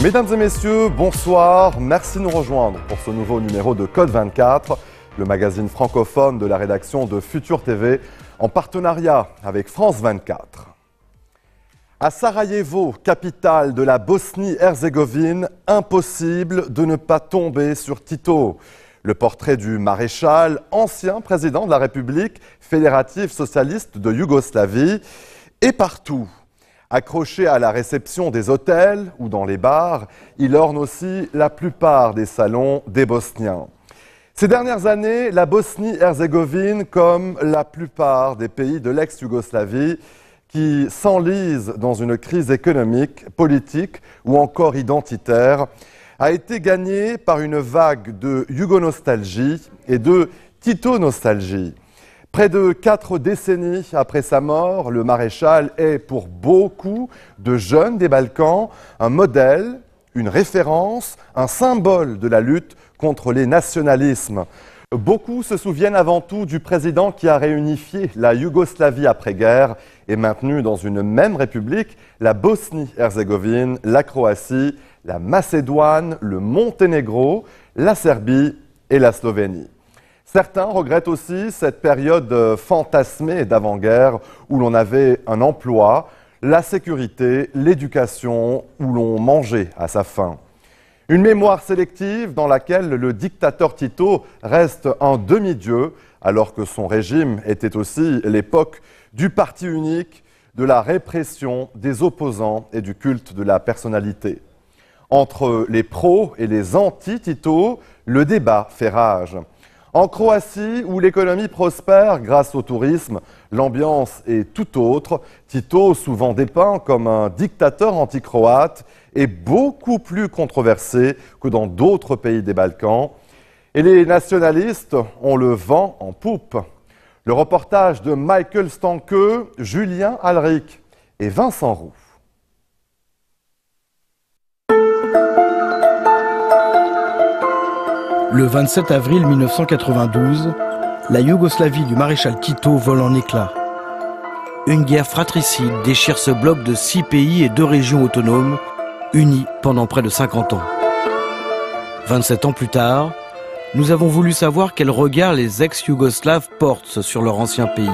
Mesdames et messieurs, bonsoir. Merci de nous rejoindre pour ce nouveau numéro de Code 24, le magazine francophone de la rédaction de Futur TV, en partenariat avec France 24. À Sarajevo, capitale de la Bosnie-Herzégovine, impossible de ne pas tomber sur Tito. Le portrait du maréchal, ancien président de la République fédérative socialiste de Yougoslavie, est partout. Accroché à la réception des hôtels ou dans les bars, il orne aussi la plupart des salons des Bosniens. Ces dernières années, la Bosnie-Herzégovine, comme la plupart des pays de l'ex-Yougoslavie, qui s'enlisent dans une crise économique, politique ou encore identitaire, a été gagnée par une vague de Yougonostalgie et de Tito-nostalgie. Près de 4 décennies après sa mort, le maréchal est pour beaucoup de jeunes des Balkans un modèle, une référence, un symbole de la lutte contre les nationalismes. Beaucoup se souviennent avant tout du président qui a réunifié la Yougoslavie après-guerre et maintenu dans une même république la Bosnie-Herzégovine, la Croatie, la Macédoine, le Monténégro, la Serbie et la Slovénie. Certains regrettent aussi cette période fantasmée d'avant-guerre où l'on avait un emploi, la sécurité, l'éducation, où l'on mangeait à sa faim. Une mémoire sélective dans laquelle le dictateur Tito reste un demi-dieu, alors que son régime était aussi l'époque du parti unique, de la répression des opposants et du culte de la personnalité. Entre les pros et les anti-Tito, le débat fait rage. En Croatie, où l'économie prospère grâce au tourisme, l'ambiance est tout autre. Tito, souvent dépeint comme un dictateur anti-croate, est beaucoup plus controversé que dans d'autres pays des Balkans. Et les nationalistes ont le vent en poupe. Le reportage de Michael Stanke, Julien Alric et Vincent Roux. Le 27 avril 1992, la Yougoslavie du maréchal Tito vole en éclats. Une guerre fratricide déchire ce bloc de 6 pays et 2 régions autonomes, unis pendant près de 50 ans. 27 ans plus tard, nous avons voulu savoir quel regard les ex-Yougoslaves portent sur leur ancien pays.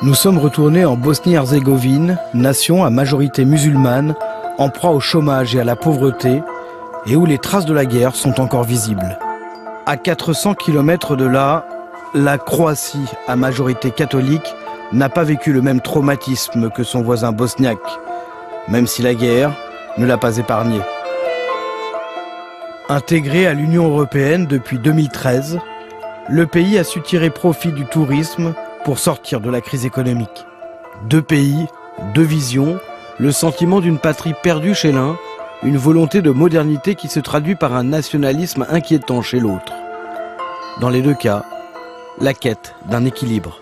Nous sommes retournés en Bosnie-Herzégovine, nation à majorité musulmane, en proie au chômage et à la pauvreté, et où les traces de la guerre sont encore visibles. À 400 km de là, la Croatie, à majorité catholique, n'a pas vécu le même traumatisme que son voisin bosniaque, même si la guerre ne l'a pas épargné. Intégré à l'Union européenne depuis 2013, le pays a su tirer profit du tourisme pour sortir de la crise économique. 2 pays, 2 visions, le sentiment d'une patrie perdue chez l'un, une volonté de modernité qui se traduit par un nationalisme inquiétant chez l'autre. Dans les 2 cas, la quête d'un équilibre.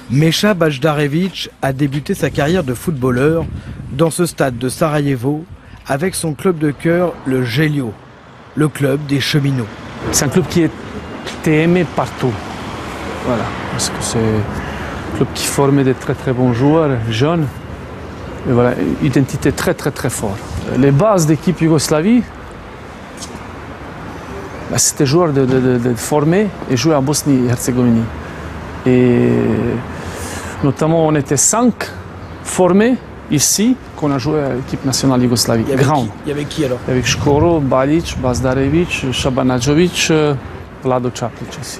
Meša Bajdarević a débuté sa carrière de footballeur dans ce stade de Sarajevo avec son club de cœur, le Gelio, le club des cheminots. C'est un club qui était aimé partout. Voilà, parce que c'est un club qui formait des très bons joueurs, jeunes. Et voilà, une identité très forte. Les bases d'équipe Yougoslavie, c'était joueur de former et jouer à Bosnie-Herzégovine. Et notamment, on était 5 formés ici qu'on a joué à l'équipe nationale Yougoslavie. Il y avait qui alors? Il y avait Škoro, Baljić, Bazdarević, Šabanađović, Vlado Čaplić aussi.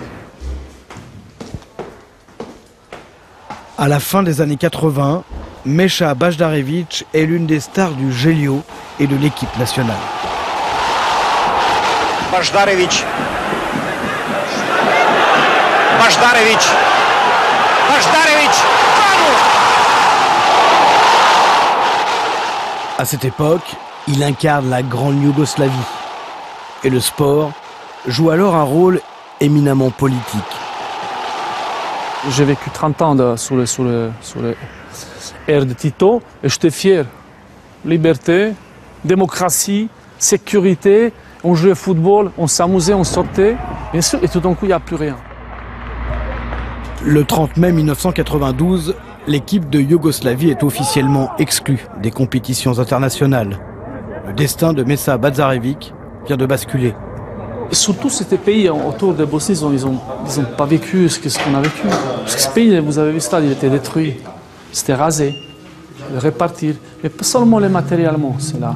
À la fin des années 80, Meša Bajdarević est l'une des stars du Gelio et de l'équipe nationale. Bajdarević. Bajdarević. Bajdarević. À cette époque, il incarne la grande Yougoslavie. Et le sport joue alors un rôle éminemment politique. J'ai vécu 30 ans sous l'ère de Tito et j'étais fier. Liberté, démocratie, sécurité, on jouait au football, on s'amusait, on sortait, bien sûr, et tout d'un coup, il n'y a plus rien. Le 30 mai 1992, l'équipe de Yougoslavie est officiellement exclue des compétitions internationales. Le destin de Mesa Bazarevic vient de basculer. Surtout ces pays autour de Bosnie, ils ont pas vécu ce qu'on a vécu. Parce que ce pays, vous avez vu ça, il était détruit, c'était rasé, répartir. Mais pas seulement les matériellement, c'est là.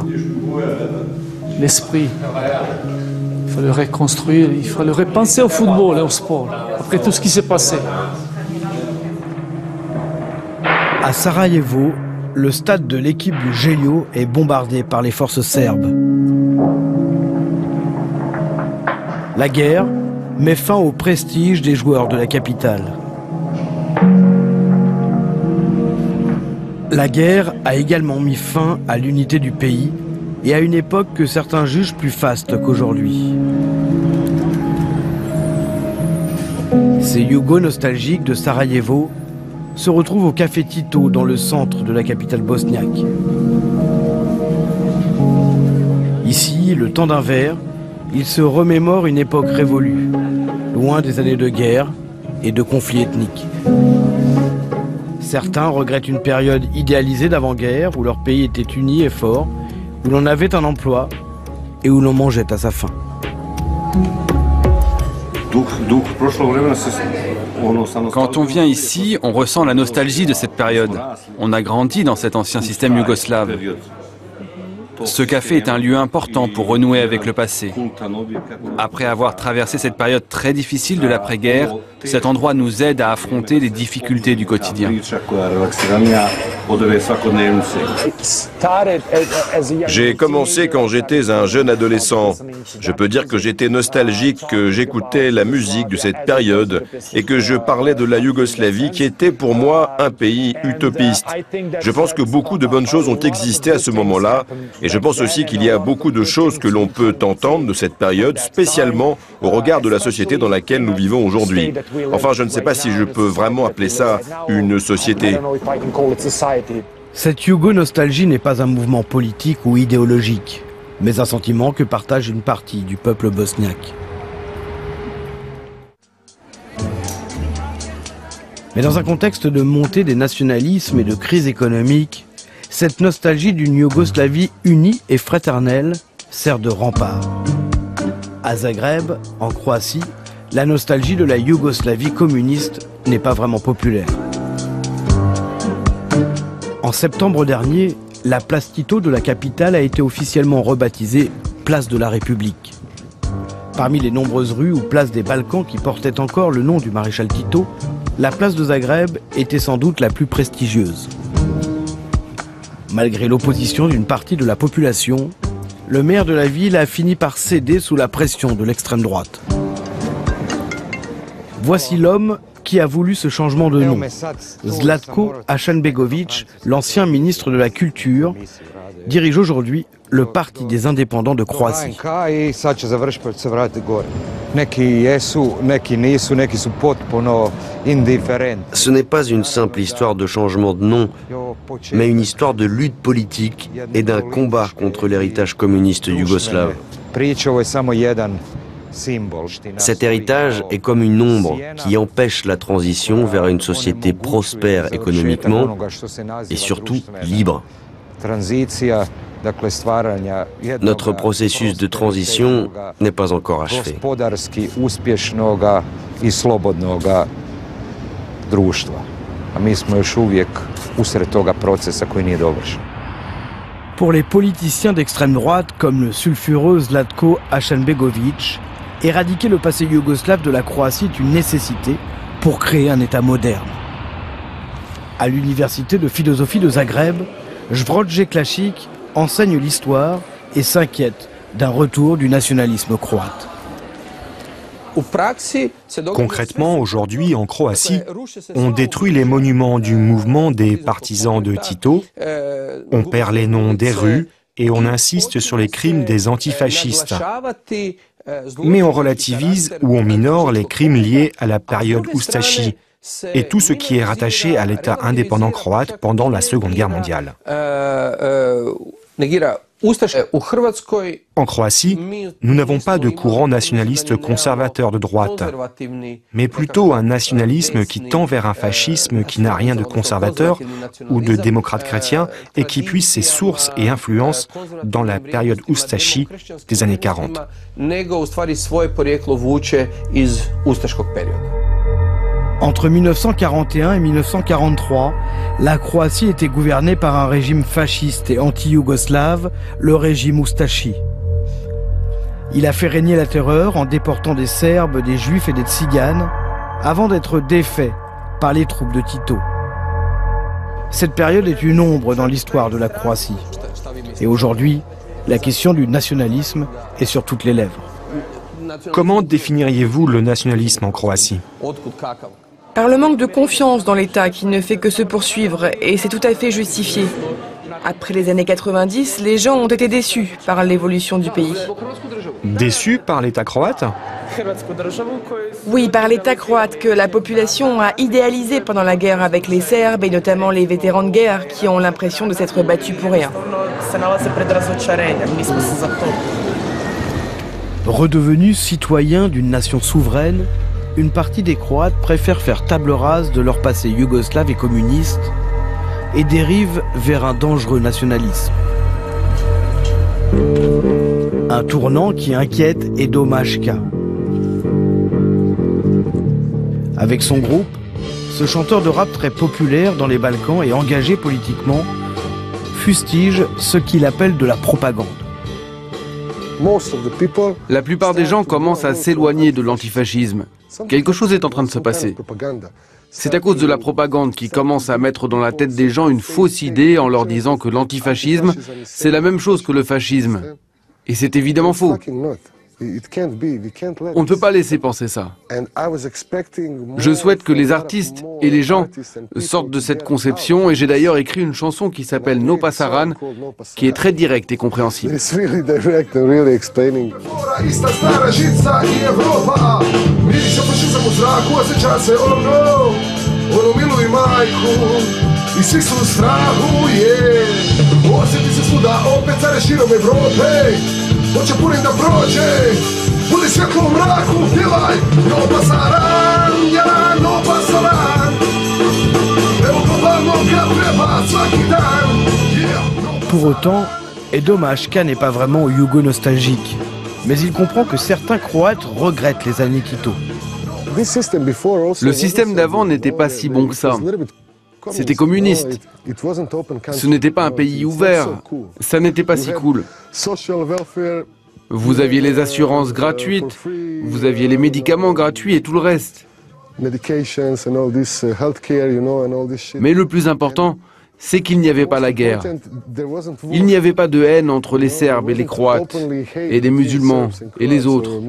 L'esprit. Il fallait reconstruire, il fallait repenser au football et au sport, après tout ce qui s'est passé. À Sarajevo, le stade de l'équipe du Gelio est bombardé par les forces serbes. La guerre met fin au prestige des joueurs de la capitale. La guerre a également mis fin à l'unité du pays et à une époque que certains jugent plus faste qu'aujourd'hui. Ces Yougos nostalgiques de Sarajevo se retrouvent au Café Tito dans le centre de la capitale bosniaque. Ici, le temps d'un verre, ils se remémorent une époque révolue, loin des années de guerre et de conflits ethniques. Certains regrettent une période idéalisée d'avant-guerre où leur pays était uni et fort, où l'on avait un emploi et où l'on mangeait à sa faim. Quand on vient ici, on ressent la nostalgie de cette période. On a grandi dans cet ancien système yougoslave. Ce café est un lieu important pour renouer avec le passé. Après avoir traversé cette période très difficile de l'après-guerre, cet endroit nous aide à affronter les difficultés du quotidien. J'ai commencé quand j'étais un jeune adolescent. Je peux dire que j'étais nostalgique, que j'écoutais la musique de cette période et que je parlais de la Yougoslavie qui était pour moi un pays utopiste. Je pense que beaucoup de bonnes choses ont existé à ce moment-là et je pense aussi qu'il y a beaucoup de choses que l'on peut entendre de cette période, spécialement au regard de la société dans laquelle nous vivons aujourd'hui. Enfin, je ne sais pas si je peux vraiment appeler ça une société. Cette Yougo-nostalgie n'est pas un mouvement politique ou idéologique, mais un sentiment que partage une partie du peuple bosniaque. Mais dans un contexte de montée des nationalismes et de crise économique, cette nostalgie d'une Yougoslavie unie et fraternelle sert de rempart. À Zagreb, en Croatie, la nostalgie de la Yougoslavie communiste n'est pas vraiment populaire. En septembre dernier, la place Tito de la capitale a été officiellement rebaptisée Place de la République. Parmi les nombreuses rues ou places des Balkans qui portaient encore le nom du maréchal Tito, la place de Zagreb était sans doute la plus prestigieuse. Malgré l'opposition d'une partie de la population, le maire de la ville a fini par céder sous la pression de l'extrême droite. Voici l'homme qui a voulu ce changement de nom. Zlatko Hasanbegovic, l'ancien ministre de la Culture, dirige aujourd'hui le Parti des indépendants de Croatie. Ce n'est pas une simple histoire de changement de nom, mais une histoire de lutte politique et d'un combat contre l'héritage communiste yougoslave. Cet héritage est comme une ombre qui empêche la transition vers une société prospère économiquement et surtout libre. Notre processus de transition n'est pas encore achevé. Pour les politiciens d'extrême droite comme le sulfureux Zlatko Hasanbegovic, éradiquer le passé yougoslave de la Croatie est une nécessité pour créer un État moderne. À l'université de philosophie de Zagreb, Jvroj Klasić enseigne l'histoire et s'inquiète d'un retour du nationalisme croate. Concrètement, aujourd'hui, en Croatie, on détruit les monuments du mouvement des partisans de Tito, on perd les noms des rues et on insiste sur les crimes des antifascistes. Mais on relativise ou on minore les crimes liés à la période Ustashi et tout ce qui est rattaché à l'État indépendant croate pendant la Seconde Guerre mondiale. En Croatie, nous n'avons pas de courant nationaliste conservateur de droite, mais plutôt un nationalisme qui tend vers un fascisme qui n'a rien de conservateur ou de démocrate chrétien et qui puise ses sources et influences dans la période Ustashi des années 40. Entre 1941 et 1943, la Croatie était gouvernée par un régime fasciste et anti-yougoslave, le régime Ustashi. Il a fait régner la terreur en déportant des Serbes, des Juifs et des Tziganes, avant d'être défait par les troupes de Tito. Cette période est une ombre dans l'histoire de la Croatie. Et aujourd'hui, la question du nationalisme est sur toutes les lèvres. Comment définiriez-vous le nationalisme en Croatie ? Par le manque de confiance dans l'État qui ne fait que se poursuivre, et c'est tout à fait justifié. Après les années 90, les gens ont été déçus par l'évolution du pays. Déçus par l'État croate ? Oui, par l'État croate que la population a idéalisé pendant la guerre avec les Serbes et notamment les vétérans de guerre qui ont l'impression de s'être battus pour rien. Redevenus citoyens d'une nation souveraine, une partie des Croates préfèrent faire table rase de leur passé yougoslave et communiste et dérivent vers un dangereux nationalisme. Un tournant qui inquiète Edo Mashka. Avec son groupe, ce chanteur de rap très populaire dans les Balkans et engagé politiquement fustige ce qu'il appelle de la propagande. La plupart des gens commencent à s'éloigner de l'antifascisme. Quelque chose est en train de se passer. C'est à cause de la propagande qui commence à mettre dans la tête des gens une fausse idée en leur disant que l'antifascisme, c'est la même chose que le fascisme. Et c'est évidemment faux. On ne peut pas laisser penser ça. Je souhaite que les artistes et les gens sortent de cette conception et j'ai d'ailleurs écrit une chanson qui s'appelle No Pasaran, qui est très directe et compréhensible. Hoće punim da prođe, budi svjetlo u mraku, pjevaj, no pasaran, ja, no pasaran, evo globalno kad treba svaki dan, yeah. Pour autant, Edo Mashka n'est pas vraiment yougo-nostalgique, mais il comprend que certains Croates regrettent les années Tito. Le système d'avant n'était pas si bon que ça. C'était communiste. Ce n'était pas un pays ouvert. Ça n'était pas si cool. Vous aviez les assurances gratuites, vous aviez les médicaments gratuits et tout le reste. Mais le plus important, c'est qu'il n'y avait pas la guerre. Il n'y avait pas de haine entre les Serbes et les Croates, et les musulmans et les autres.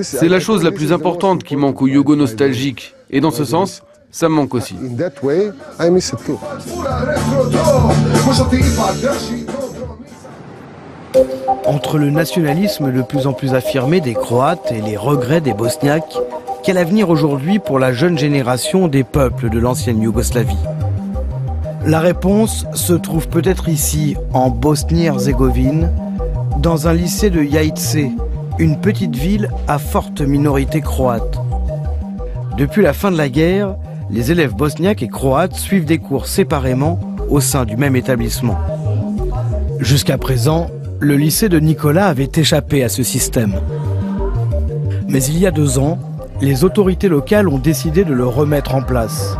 C'est la chose la plus importante qui manque aux yougo-nostalgiques. Et dans ce sens, ça me manque aussi. Entre le nationalisme de plus en plus affirmé des Croates et les regrets des Bosniaques, quel avenir aujourd'hui pour la jeune génération des peuples de l'ancienne Yougoslavie? La réponse se trouve peut-être ici, en Bosnie-Herzégovine, dans un lycée de Jajce, une petite ville à forte minorité croate. Depuis la fin de la guerre, les élèves bosniaques et croates suivent des cours séparément au sein du même établissement. Jusqu'à présent, le lycée de Nicolas avait échappé à ce système. Mais il y a 2 ans, les autorités locales ont décidé de le remettre en place.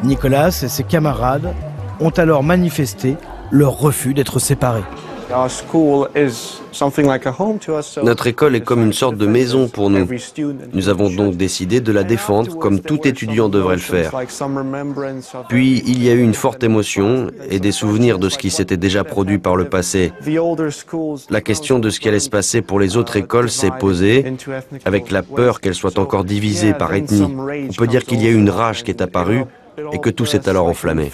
Nicolas et ses camarades ont alors manifesté leur refus d'être séparés. Notre école est comme une sorte de maison pour nous. Nous avons donc décidé de la défendre comme tout étudiant devrait le faire. Puis il y a eu une forte émotion et des souvenirs de ce qui s'était déjà produit par le passé. La question de ce qui allait se passer pour les autres écoles s'est posée, avec la peur qu'elles soient encore divisées par ethnie. On peut dire qu'il y a eu une rage qui est apparue et que tout s'est alors enflammé.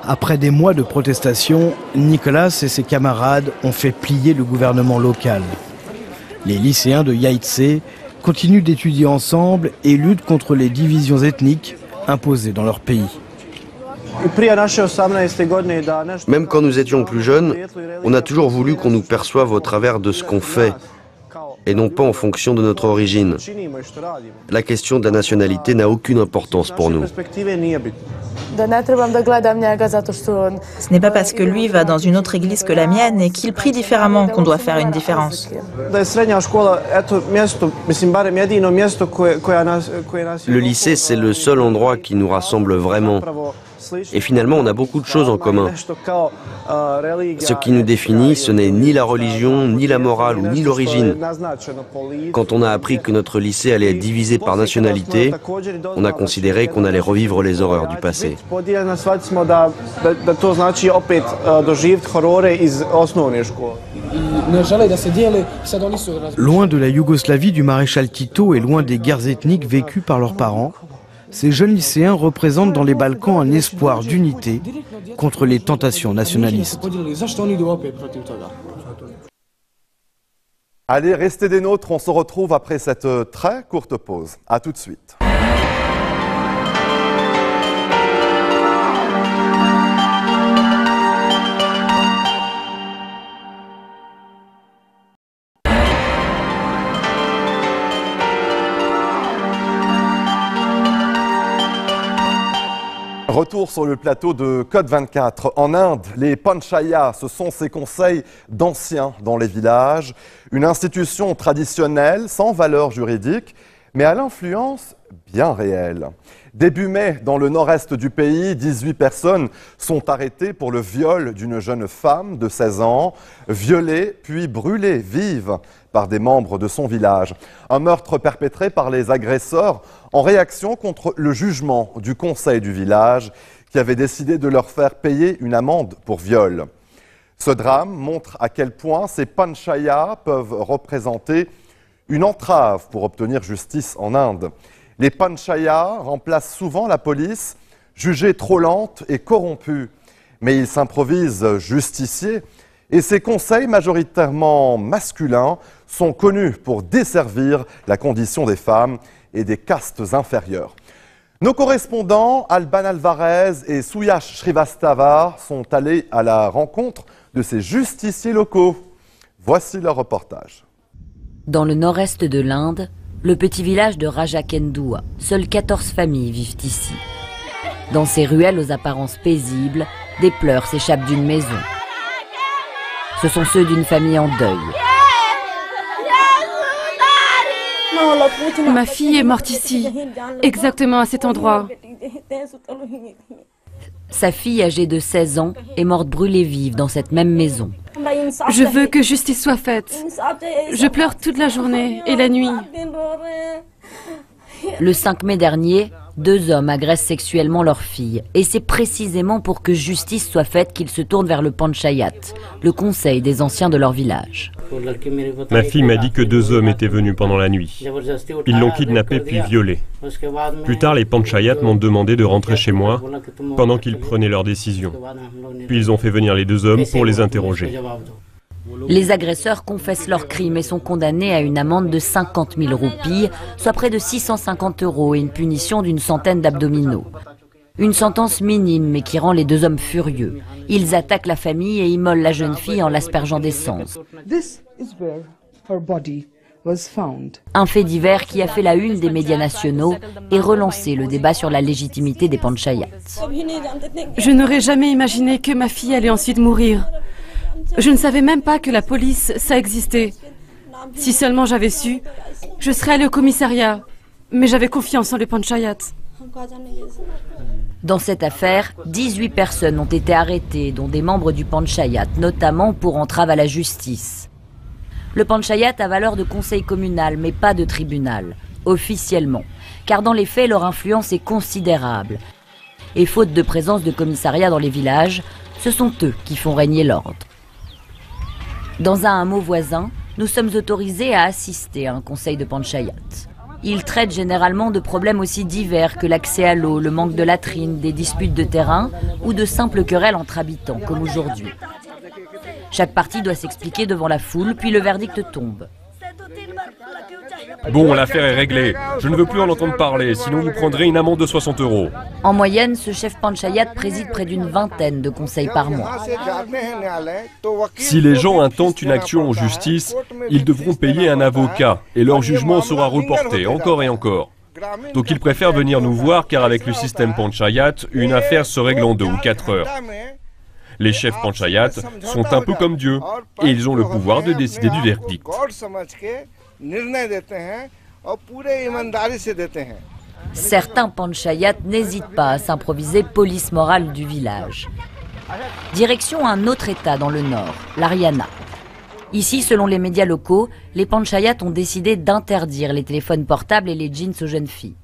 Après des mois de protestation, Nicolas et ses camarades ont fait plier le gouvernement local. Les lycéens de Jajce continuent d'étudier ensemble et luttent contre les divisions ethniques imposées dans leur pays. Même quand nous étions plus jeunes, on a toujours voulu qu'on nous perçoive au travers de ce qu'on fait, et non pas en fonction de notre origine. La question de la nationalité n'a aucune importance pour nous. Ce n'est pas parce que lui va dans une autre église que la mienne et qu'il prie différemment qu'on doit faire une différence. Le lycée, c'est le seul endroit qui nous rassemble vraiment. Et finalement, on a beaucoup de choses en commun. Ce qui nous définit, ce n'est ni la religion, ni la morale, ou ni l'origine. Quand on a appris que notre lycée allait être divisé par nationalité, on a considéré qu'on allait revivre les horreurs du passé. Loin de la Yougoslavie du maréchal Tito et loin des guerres ethniques vécues par leurs parents, ces jeunes lycéens représentent dans les Balkans un espoir d'unité contre les tentations nationalistes. Allez, restez des nôtres, on se retrouve après cette très courte pause. A tout de suite. Retour sur le plateau de Code 24. En Inde, les panchayats, ce sont ces conseils d'anciens dans les villages. Une institution traditionnelle, sans valeur juridique, mais à l'influence bien réelle. Début mai, dans le nord-est du pays, 18 personnes sont arrêtées pour le viol d'une jeune femme de 16 ans, violée puis brûlée vive par des membres de son village. Un meurtre perpétré par les agresseurs en réaction contre le jugement du conseil du village qui avait décidé de leur faire payer une amende pour viol. Ce drame montre à quel point ces panchayats peuvent représenter une entrave pour obtenir justice en Inde. Les panchayats remplacent souvent la police, jugée trop lente et corrompue. Mais ils s'improvisent justiciers et ces conseils majoritairement masculins sont connus pour desservir la condition des femmes et des castes inférieures. Nos correspondants Alban Alvarez et Suyash Srivastava sont allés à la rencontre de ces justiciers locaux. Voici leur reportage. Dans le nord-est de l'Inde, le petit village de Rajakendua, seules 14 familles vivent ici. Dans ces ruelles aux apparences paisibles, des pleurs s'échappent d'une maison. Ce sont ceux d'une famille en deuil. Ma fille est morte ici, exactement à cet endroit. Sa fille âgée de 16 ans est morte brûlée vive dans cette même maison. Je veux que justice soit faite. Je pleure toute la journée et la nuit. Le 5 mai dernier, 2 hommes agressent sexuellement leur fille. Et c'est précisément pour que justice soit faite qu'ils se tournent vers le Panchayat, le conseil des anciens de leur village. Ma fille m'a dit que 2 hommes étaient venus pendant la nuit. Ils l'ont kidnappée puis violée. Plus tard, les Panchayats m'ont demandé de rentrer chez moi pendant qu'ils prenaient leur décision. Puis ils ont fait venir les 2 hommes pour les interroger. Les agresseurs confessent leurs crimes et sont condamnés à une amende de 50 000 roupies, soit près de 650 € et une punition d'une centaine d'abdominaux. Une sentence minime mais qui rend les 2 hommes furieux. Ils attaquent la famille et immolent la jeune fille en l'aspergeant d'essence. Un fait divers qui a fait la une des médias nationaux et relancé le débat sur la légitimité des Panchayats. Je n'aurais jamais imaginé que ma fille allait ensuite mourir. Je ne savais même pas que la police, ça existait. Si seulement j'avais su, je serais allée au commissariat. Mais j'avais confiance en les Panchayats. Dans cette affaire, 18 personnes ont été arrêtées, dont des membres du Panchayat, notamment pour entrave à la justice. Le Panchayat a valeur de conseil communal, mais pas de tribunal, officiellement. Car dans les faits, leur influence est considérable. Et faute de présence de commissariat dans les villages, ce sont eux qui font régner l'ordre. Dans un hameau voisin, nous sommes autorisés à assister à un conseil de Panchayat. Ils traitent généralement de problèmes aussi divers que l'accès à l'eau, le manque de latrines, des disputes de terrain ou de simples querelles entre habitants, comme aujourd'hui. Chaque partie doit s'expliquer devant la foule, puis le verdict tombe. Bon, l'affaire est réglée. Je ne veux plus en entendre parler, sinon vous prendrez une amende de 60 €. En moyenne, ce chef panchayat préside près d'une vingtaine de conseils par mois. Si les gens intentent une action en justice, ils devront payer un avocat et leur jugement sera reporté encore et encore. Donc ils préfèrent venir nous voir car avec le système panchayat, une affaire se règle en 2 ou 4 heures. Les chefs panchayat sont un peu comme Dieu et ils ont le pouvoir de décider du verdict. Certains panchayats n'hésitent pas à s'improviser police morale du village. Direction un autre état dans le nord, l'Haryana. Ici, selon les médias locaux, les panchayats ont décidé d'interdire les téléphones portables et les jeans aux jeunes filles.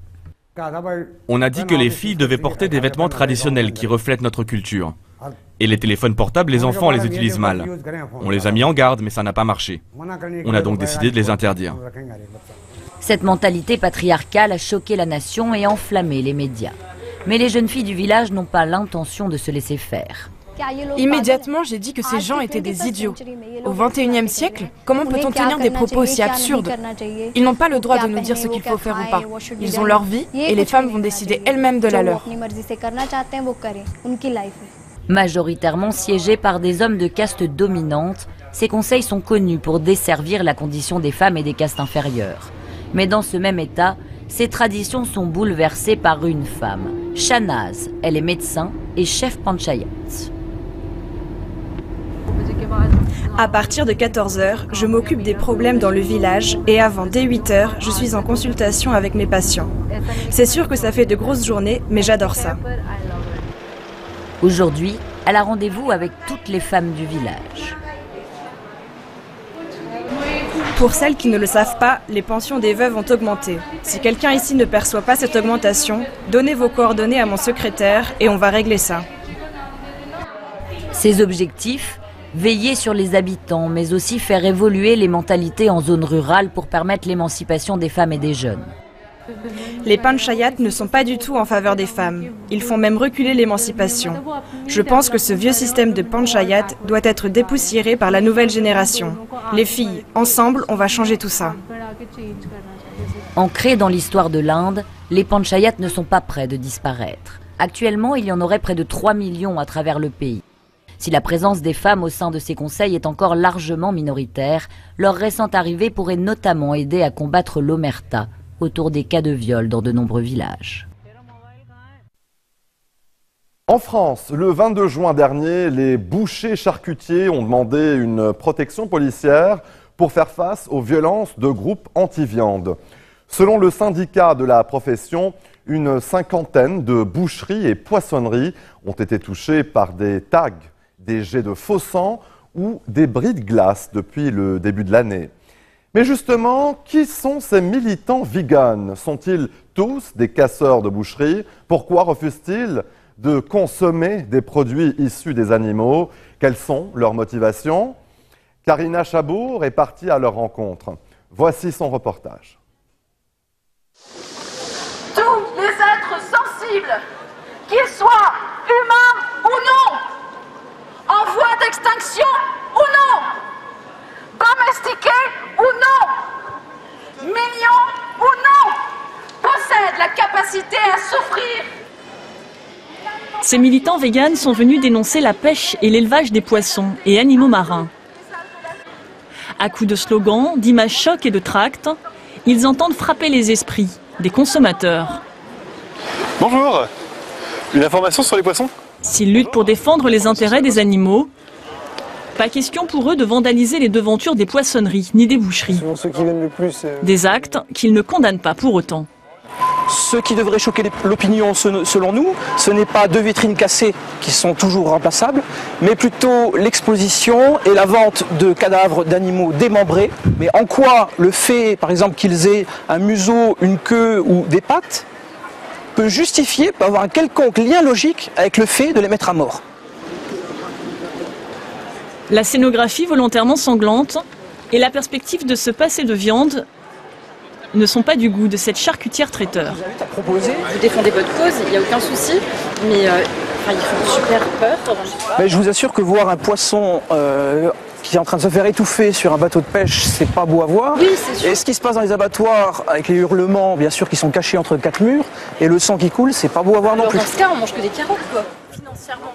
On a dit que les filles devaient porter des vêtements traditionnels qui reflètent notre culture. Et les téléphones portables, les enfants les utilisent mal. On les a mis en garde, mais ça n'a pas marché. On a donc décidé de les interdire. Cette mentalité patriarcale a choqué la nation et enflammé les médias. Mais les jeunes filles du village n'ont pas l'intention de se laisser faire. Immédiatement, j'ai dit que ces gens étaient des idiots. Au XXIe siècle, comment peut-on tenir des propos aussi absurdes? Ils n'ont pas le droit de nous dire ce qu'il faut faire ou pas. Ils ont leur vie et les femmes vont décider elles-mêmes de la leur. Majoritairement siégés par des hommes de caste dominante, ces conseils sont connus pour desservir la condition des femmes et des castes inférieures. Mais dans ce même état, ces traditions sont bouleversées par une femme, Shahnaz. Elle est médecin et chef panchayat. À partir de 14 h, je m'occupe des problèmes dans le village et avant, dès 8 h, je suis en consultation avec mes patients. C'est sûr que ça fait de grosses journées, mais j'adore ça. Aujourd'hui, elle a rendez-vous avec toutes les femmes du village. Pour celles qui ne le savent pas, les pensions des veuves ont augmenté. Si quelqu'un ici ne perçoit pas cette augmentation, donnez vos coordonnées à mon secrétaire et on va régler ça. Ses objectifs, veiller sur les habitants, mais aussi faire évoluer les mentalités en zone rurale pour permettre l'émancipation des femmes et des jeunes. Les panchayats ne sont pas du tout en faveur des femmes. Ils font même reculer l'émancipation. Je pense que ce vieux système de panchayat doit être dépoussiéré par la nouvelle génération. Les filles, ensemble, on va changer tout ça. Ancrés dans l'histoire de l'Inde, les panchayats ne sont pas près de disparaître. Actuellement, il y en aurait près de 3 millions à travers le pays. Si la présence des femmes au sein de ces conseils est encore largement minoritaire, leur récente arrivée pourrait notamment aider à combattre l'omerta autour des cas de viol dans de nombreux villages. En France, le 22 juin dernier, les bouchers charcutiers ont demandé une protection policière pour faire face aux violences de groupes anti-viande. Selon le syndicat de la profession, une cinquantaine de boucheries et poissonneries ont été touchées par des tags, des jets de faux sang ou des bris de glace depuis le début de l'année. Mais justement, qui sont ces militants véganes? Sont-ils tous des casseurs de boucherie? Pourquoi refusent-ils de consommer des produits issus des animaux? Quelles sont leurs motivations? Karina Chabour est partie à leur rencontre. Voici son reportage. Tous les êtres sensibles, qu'ils soient humains ou non, en voie d'extinction ou non, domestiqués ou non, mignons ou non, possèdent la capacité à souffrir. Ces militants véganes sont venus dénoncer la pêche et l'élevage des poissons et animaux marins. À coups de slogans, d'images chocs et de tracts, ils entendent frapper les esprits des consommateurs. Bonjour, une information sur les poissons? S'ils luttent pour défendre les intérêts des animaux, pas question pour eux de vandaliser les devantures des poissonneries ni des boucheries. Ceux qui viennent le plus, des actes qu'ils ne condamnent pas pour autant. Ce qui devrait choquer l'opinion, selon nous, ce n'est pas 2 vitrines cassées qui sont toujours remplaçables, mais plutôt l'exposition et la vente de cadavres d'animaux démembrés. Mais en quoi le fait, par exemple, qu'ils aient un museau, une queue ou des pattes, peut justifier, peut avoir un quelconque lien logique avec le fait de les mettre à mort? La scénographie volontairement sanglante et la perspective de se passer de viande ne sont pas du goût de cette charcutière traiteur. Vous défendez votre cause, il n'y a aucun souci, mais ils font super peur. Mais je vous assure que voir un poisson qui est en train de se faire étouffer sur un bateau de pêche, c'est pas beau à voir. Oui, c'est sûr. Et ce qui se passe dans les abattoirs, avec les hurlements, bien sûr, qui sont cachés entre 4 murs, et le sang qui coule, c'est pas beau à voir non Alors, plus. dans ce cas, on mange que des carottes, quoi.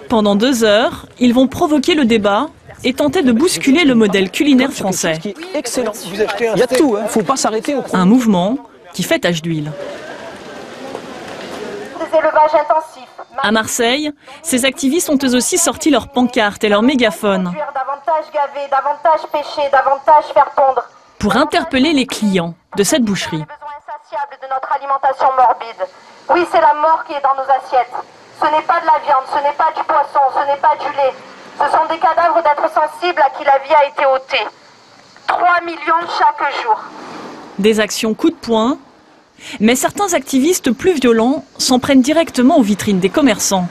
Pendant 2 heures, ils vont provoquer le débat et tenter de bousculer le modèle culinaire français. Excellent. Il y a tout, hein. Faut pas s'arrêter au Un mouvement qui fait tache d'huile. Des élevages intensifs. À Marseille, ces activistes ont eux aussi sorti leurs pancartes et leurs mégaphones Davantage gaver, davantage pêcher, davantage faire pondre. pour interpeller les clients de cette boucherie. Insatiable de notre alimentation morbide. Oui, c'est la mort qui est dans nos assiettes. Ce n'est pas de la viande, ce n'est pas du poisson, ce n'est pas du lait. Ce sont des cadavres d'êtres sensibles à qui la vie a été ôtée. 3 millions chaque jour. Des actions coup de poing, mais certains activistes plus violents s'en prennent directement aux vitrines des commerçants.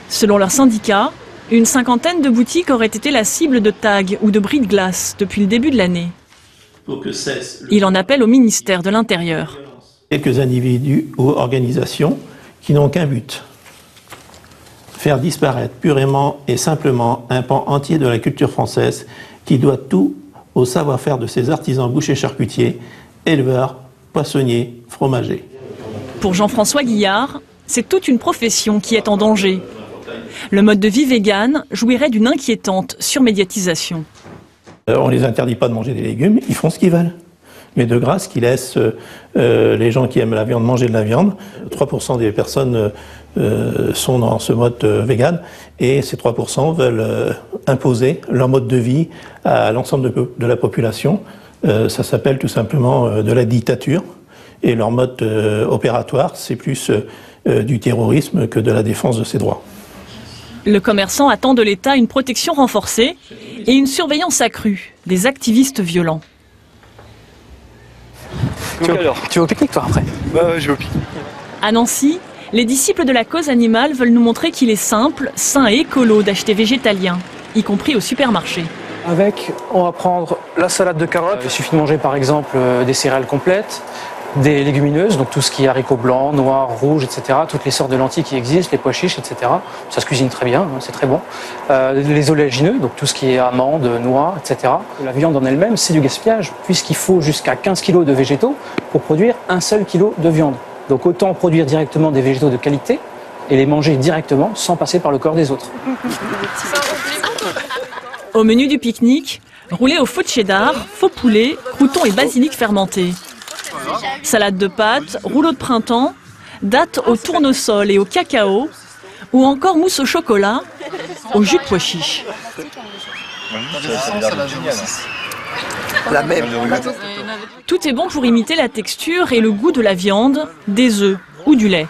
Selon leur syndicat, une 50aine de boutiques auraient été la cible de tags ou de bris de glace depuis le début de l'année. Il en appelle au ministère de l'Intérieur. Quelques individus ou organisations qui n'ont qu'un but: faire disparaître purement et simplement un pan entier de la culture française qui doit tout au savoir-faire de ses artisans bouchers charcutiers, éleveurs, poissonniers, fromagers. Pour Jean-François Guillard, c'est toute une profession qui est en danger. Le mode de vie vegan jouirait d'une inquiétante surmédiatisation. On ne les interdit pas de manger des légumes, ils font ce qu'ils veulent. Mais de grâce, qu'ils laissent les gens qui aiment la viande manger de la viande. 3% des personnes sont dans ce mode vegan et ces 3% veulent imposer leur mode de vie à l'ensemble de la population. Ça s'appelle tout simplement de la dictature et leur mode opératoire, c'est plus du terrorisme que de la défense de ses droits. Le commerçant attend de l'État une protection renforcée et une surveillance accrue des activistes violents. Tu vas au pique-nique, toi, après? Ouais, je vais au pique-nique. À Nancy, les disciples de la cause animale veulent nous montrer qu'il est simple, sain et écolo d'acheter végétalien, y compris au supermarché. Avec, on va prendre la salade de carottes. Il suffit de manger par exemple des céréales complètes, des légumineuses, donc tout ce qui est haricots blancs, noirs, rouges, etc. Toutes les sortes de lentilles qui existent, les pois chiches, etc. Ça se cuisine très bien, hein, c'est très bon. Les oléagineux, donc tout ce qui est amandes, noix, etc. La viande en elle-même, c'est du gaspillage, puisqu'il faut jusqu'à 15 kg de végétaux pour produire un seul kilo de viande. Donc autant produire directement des végétaux de qualité et les manger directement sans passer par le corps des autres. Au menu du pique-nique, roulé au faux cheddar, faux poulet, croûtons et basilic fermenté. Salade de pâtes, rouleau de printemps, dattes au tournesol et au cacao, ou encore mousse au chocolat, au jus de pois chiche. La même. Tout est bon pour imiter la texture et le goût de la viande, des œufs ou du lait.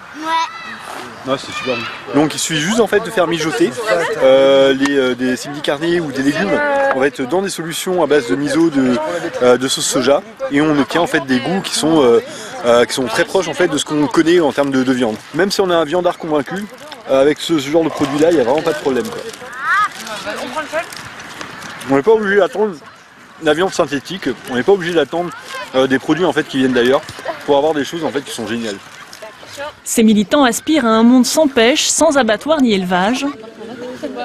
Ouais, c'est super bon. Donc il suffit juste en fait de faire mijoter des simili carne ou des légumes en fait dans des solutions à base de miso de sauce soja et on obtient en fait des goûts qui sont très proches en fait de ce qu'on connaît en termes de viande. Même si on a un viandard convaincu, avec ce genre de produit là, il n'y a vraiment pas de problème, quoi. On n'est pas obligé d'attendre la viande synthétique, on n'est pas obligé d'attendre des produits en fait qui viennent d'ailleurs pour avoir des choses en fait qui sont géniales. Ces militants aspirent à un monde sans pêche, sans abattoir ni élevage,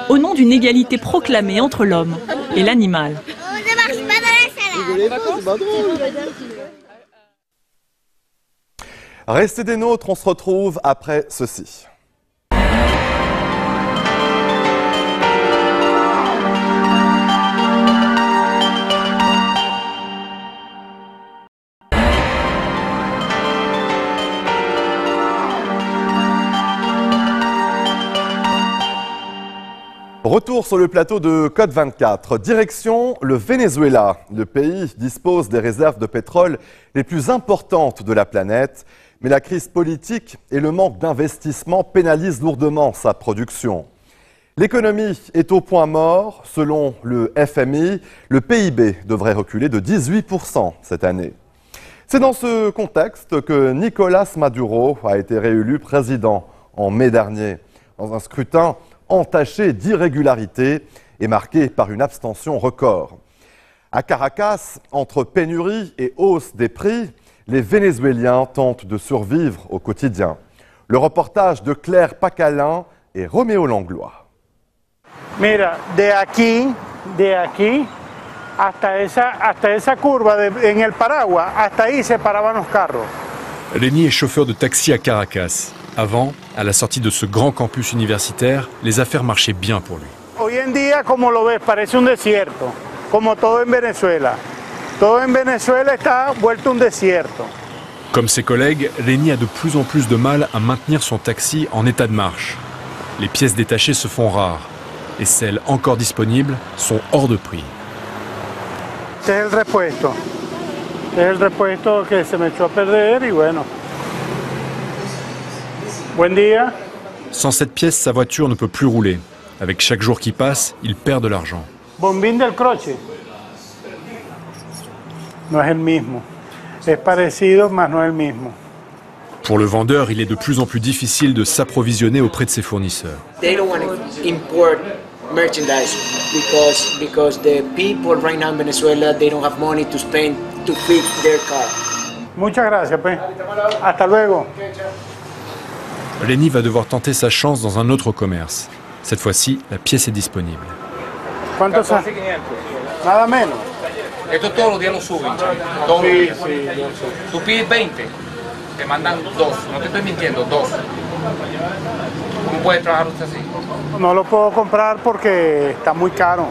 au nom d'une égalité proclamée entre l'homme et l'animal. Restez des nôtres, on se retrouve après ceci. Retour sur le plateau de Code 24. Direction le Venezuela. Le pays dispose des réserves de pétrole les plus importantes de la planète, mais la crise politique et le manque d'investissement pénalisent lourdement sa production. L'économie est au point mort. Selon le FMI, le PIB devrait reculer de 18% cette année. C'est dans ce contexte que Nicolás Maduro a été réélu président en mai dernier, dans un scrutin entaché d'irrégularités et marqué par une abstention record. À Caracas, entre pénurie et hausse des prix, les Vénézuéliens tentent de survivre au quotidien. Le reportage de Claire Pacalin et Roméo Langlois. Mira, de aquí, hasta esa curva en el Paraguas, hasta ahí se paraban los carros. Lenny est chauffeur de taxi à Caracas. Avant, à la sortie de ce grand campus universitaire, les affaires marchaient bien pour lui. Hoy en día, como lo ves, parece un desierto, como todo en Venezuela. Todo en Venezuela está vuelto un desierto. Comme ses collègues, Lenny a de plus en plus de mal à maintenir son taxi en état de marche. Les pièces détachées se font rares et celles encore disponibles sont hors de prix. Este es el repuesto. Este es el repuesto que se me echó a perder y bueno. Buen día. Sans cette pièce, sa voiture ne peut plus rouler. Avec chaque jour qui passe, il perd de l'argent. Bombín del croche. No es el mismo. Es parecido, mas no es el mismo. Pour le vendeur, il est de plus en plus difficile de s'approvisionner auprès de ses fournisseurs. They don't want to import merchandise because the people right now in Venezuela, they don't have money to spend to fix their car. Muchas gracias, pues. Hasta luego. Lenny va devoir tenter sa chance dans un autre commerce. Cette fois-ci, la pièce est disponible. ¿Cuánto sale? Nada menos. Esto todos los días lo suben. Todos los días. Tú pides 20, te mandan 2. No te estoy mintiendo, 2. ¿Cómo puede trabajar usted así? No lo puedo comprar porque está muy caro.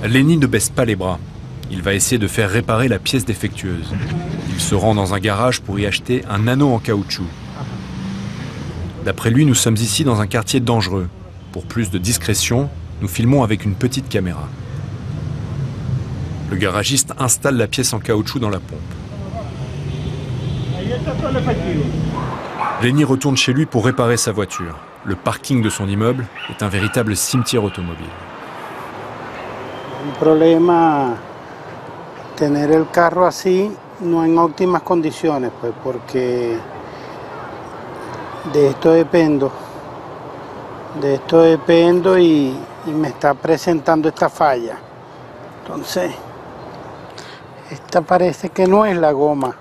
Lenny ne baisse pas les bras. Il va essayer de faire réparer la pièce défectueuse. Il se rend dans un garage pour y acheter un anneau en caoutchouc. D'après lui, nous sommes ici dans un quartier dangereux. Pour plus de discrétion, nous filmons avec une petite caméra. Le garagiste installe la pièce en caoutchouc dans la pompe. Lenny retourne chez lui pour réparer sa voiture. Le parking de son immeuble est un véritable cimetière automobile. El problema tener el carro así no en óptimas condiciones, pues, porque de esto dependo y me está presentando esta falla. Entonces, esta parece que no es la goma.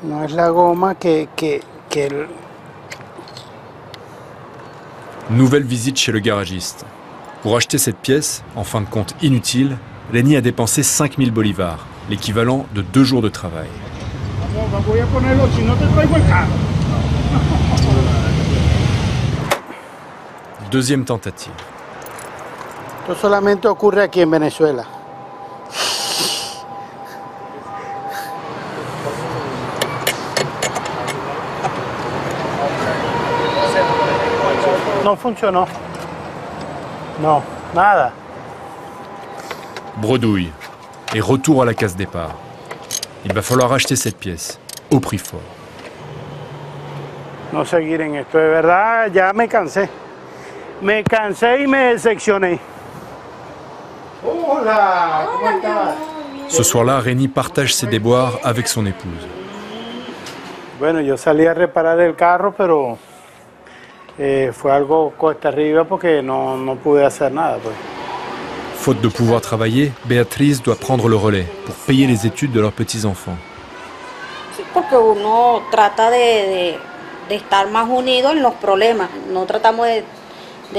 No es la goma que Nouvelle visite chez le garagiste. Pour acheter cette pièce, en fin de compte inutile, Lenny a dépensé 5000 bolivars, l'équivalent de 2 jours de travail. Deuxième tentative. esto solamente ocurre aquí en Venezuela. No funcionó. No, nada. Bredouille. Et retour à la case départ. Il va falloir acheter cette pièce, au prix fort. No seguir en esto, de verdad, ya me cansé. Me cansé y me decepcioné. Hola, ¿cómo estás? Ce soir-là, Lenny partage ses déboires avec son épouse. Bueno, yo salí a reparar el carro, pero fue algo cuesta arriba porque no pude hacer nada, pues. Faute de pouvoir travailler, Beatriz doit prendre le relais pour payer les études de leurs petits-enfants. Porque uno trata de estar más unido en los problemas. No tratamos de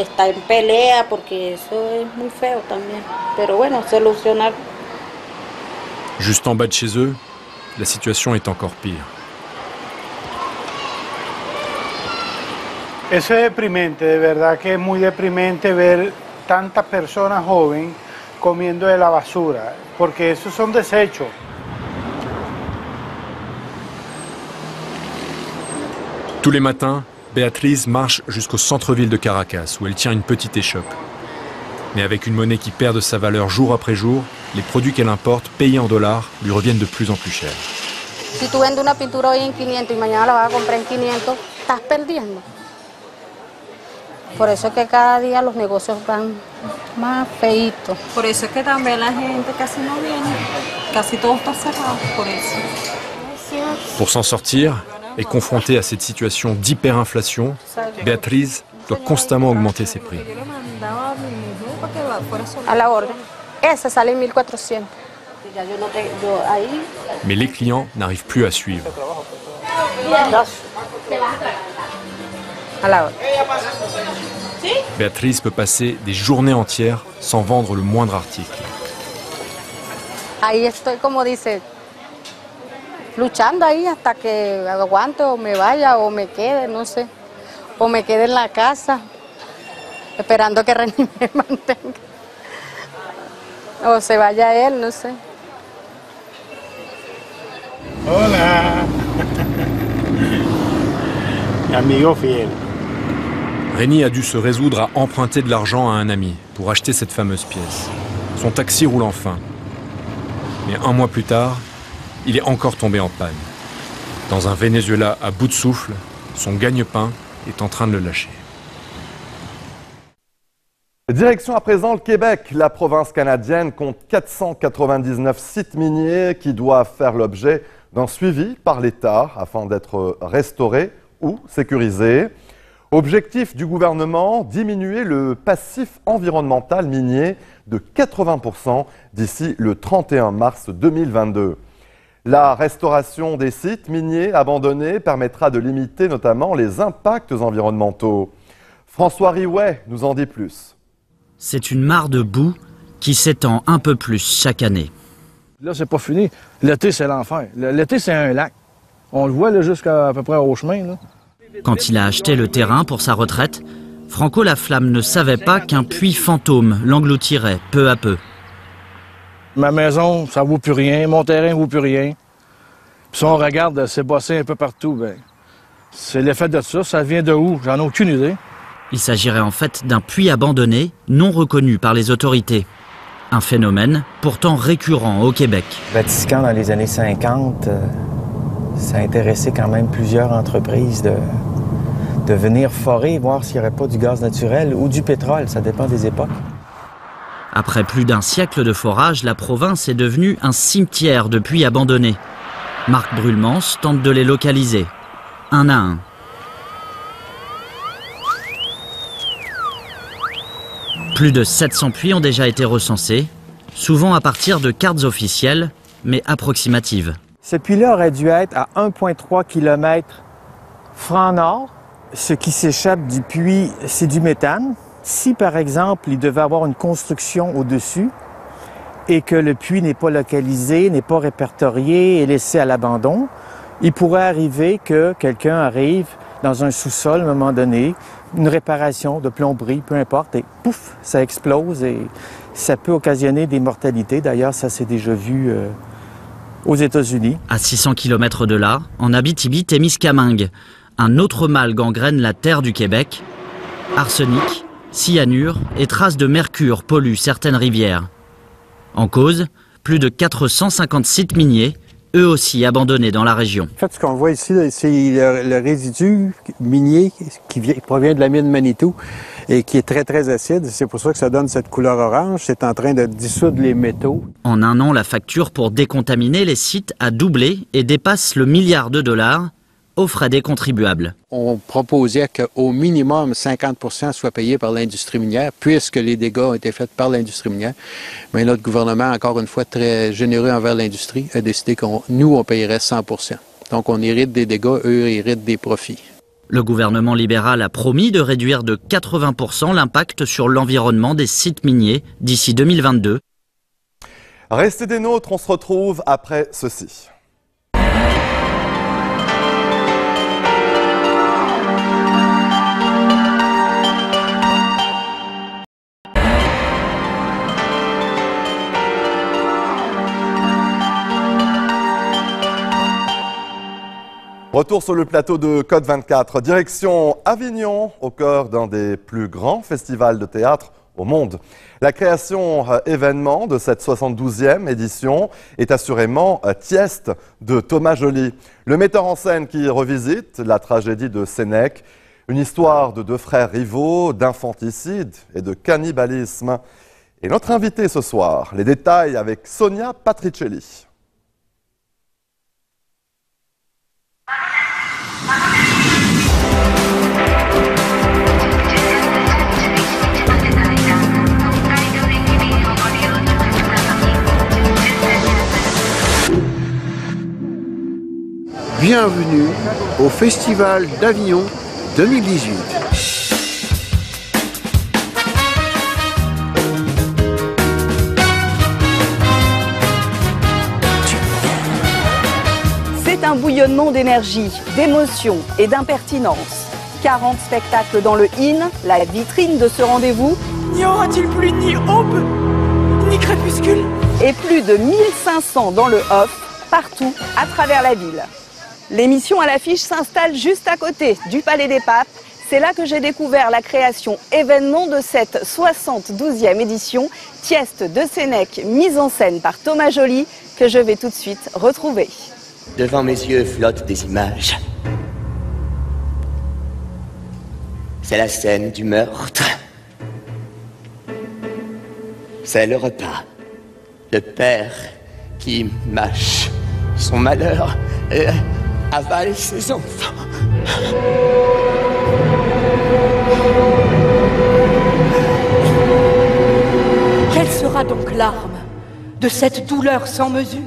estar en pelea porque eso es muy feo también. Pero bueno, solucionar. Juste en bas de chez eux, la situation est encore pire. Eso es deprimente, de verdad que es muy deprimente ver tantas personas jóvenes comiendo de la basura, porque esos son desechos. Tous les matins, Beatriz marche jusqu'au centre-ville de Caracas, où elle tient une petite échoppe. Mais avec une monnaie qui perd de sa valeur jour après jour, les produits qu'elle importe, payés en dollars, lui reviennent de plus en plus cher. Si tú vendes una pintura hoy en 500 y mañana la vas a comprar en 500, estás perdiendo. Por eso es que cada día los negocios van más feitos. Por eso es que también la gente casi no viene. Casi todo está cerrado, por eso. Pour s'en sortir, et confrontée à cette situation d'hyperinflation, Beatriz doit constamment augmenter ses prix. A la orden. Esa sale en 1400. Mais les clients n'arrivent plus à suivre. A la orden. Beatriz peut passer des journées entières sans vendre le moindre article. ahí estoy, como dice, luchando ahí hasta que aguante o me vaya o me quede, no sé, o me quede en la casa, esperando que René me mantenga, o se vaya él, no sé. Hola, amigo fiel. Rémi a dû se résoudre à emprunter de l'argent à un ami pour acheter cette fameuse pièce. Son taxi roule enfin. Mais un mois plus tard, il est encore tombé en panne. Dans un Venezuela à bout de souffle, son gagne-pain est en train de le lâcher. Direction à présent le Québec. La province canadienne compte 499 sites miniers qui doivent faire l'objet d'un suivi par l'État afin d'être restaurés ou sécurisés. Objectif du gouvernement, diminuer le passif environnemental minier de 80% d'ici le 31 mars 2022. La restauration des sites miniers abandonnés permettra de limiter notamment les impacts environnementaux. François Riouet nous en dit plus. C'est une mare de boue qui s'étend un peu plus chaque année. Là, c'est pas fini. L'été, c'est l'enfer. L'été, c'est un lac. On le voit là, jusqu'à peu près au chemin. Là. Quand il a acheté le terrain pour sa retraite, Franco Laflamme ne savait pas qu'un puits fantôme l'engloutirait peu à peu. Ma maison, ça vaut plus rien. Mon terrain vaut plus rien. Puis si on regarde ces bossés un peu partout, ben, c'est l'effet de ça. Ça vient de où? J'en ai aucune idée. Il s'agirait en fait d'un puits abandonné, non reconnu par les autorités. Un phénomène pourtant récurrent au Québec. Vatican, dans les années 50, ça a intéressé quand même plusieurs entreprises de venir forer, voir s'il n'y aurait pas du gaz naturel ou du pétrole, ça dépend des époques. Après plus d'un siècle de forage, la province est devenue un cimetière de puits abandonnés. Marc Brulmans tente de les localiser, un à un. Plus de 700 puits ont déjà été recensés, souvent à partir de cartes officielles, mais approximatives. Ce puits-là aurait dû être à 1,3 km franc nord. Ce qui s'échappe du puits, c'est du méthane. Si, par exemple, il devait avoir une construction au-dessus et que le puits n'est pas localisé, n'est pas répertorié et laissé à l'abandon, il pourrait arriver que quelqu'un arrive dans un sous-sol à un moment donné, une réparation de plomberie, peu importe, et pouf, ça explose et ça peut occasionner des mortalités. D'ailleurs, ça s'est déjà vu aux États-Unis. À 600 km de là, en Abitibi-Témiscamingue, un autre mal gangrène la terre du Québec. Arsenic, cyanure et traces de mercure polluent certaines rivières. En cause, plus de 450 sites miniers, eux aussi abandonnés dans la région. En fait, ce qu'on voit ici, c'est le résidu minier qui provient de la mine Manitou et qui est très, très acide. C'est pour ça que ça donne cette couleur orange. C'est en train de dissoudre les métaux. En un an, la facture pour décontaminer les sites a doublé et dépasse le $1 milliard aux frais des contribuables. On proposait qu'au minimum 50% soit payé par l'industrie minière, puisque les dégâts ont été faits par l'industrie minière. Mais notre gouvernement, encore une fois très généreux envers l'industrie, a décidé on payerait 100%. Donc on hérite des dégâts, eux héritent des profits. Le gouvernement libéral a promis de réduire de 80% l'impact sur l'environnement des sites miniers d'ici 2022. Restez des nôtres, on se retrouve après ceci. Retour sur le plateau de Code 24, direction Avignon, au cœur d'un des plus grands festivals de théâtre au monde. La création événement de cette 72e édition est assurément Tieste de Thomas Joly, le metteur en scène qui revisite la tragédie de Sénèque, une histoire de deux frères rivaux, d'infanticide et de cannibalisme. Et notre invité ce soir, les détails avec Sonia Patricelli. Bienvenue au Festival d'Avignon 2018. un bouillonnement d'énergie, d'émotion et d'impertinence. 40 spectacles dans le IN, la vitrine de ce rendez-vous. N'y aura-t-il plus ni aube, ni crépuscule? Et plus de 1500 dans le off, partout à travers la ville. L'émission à l'affiche s'installe juste à côté du Palais des Papes. C'est là que j'ai découvert la création événement de cette 72e édition, Tieste de Sénèque, mise en scène par Thomas Joly, que je vais tout de suite retrouver. Devant mes yeux flottent des images. C'est la scène du meurtre. C'est le repas. Le père qui mâche son malheur et avale ses enfants. Quelle sera donc l'arme de cette douleur sans mesure?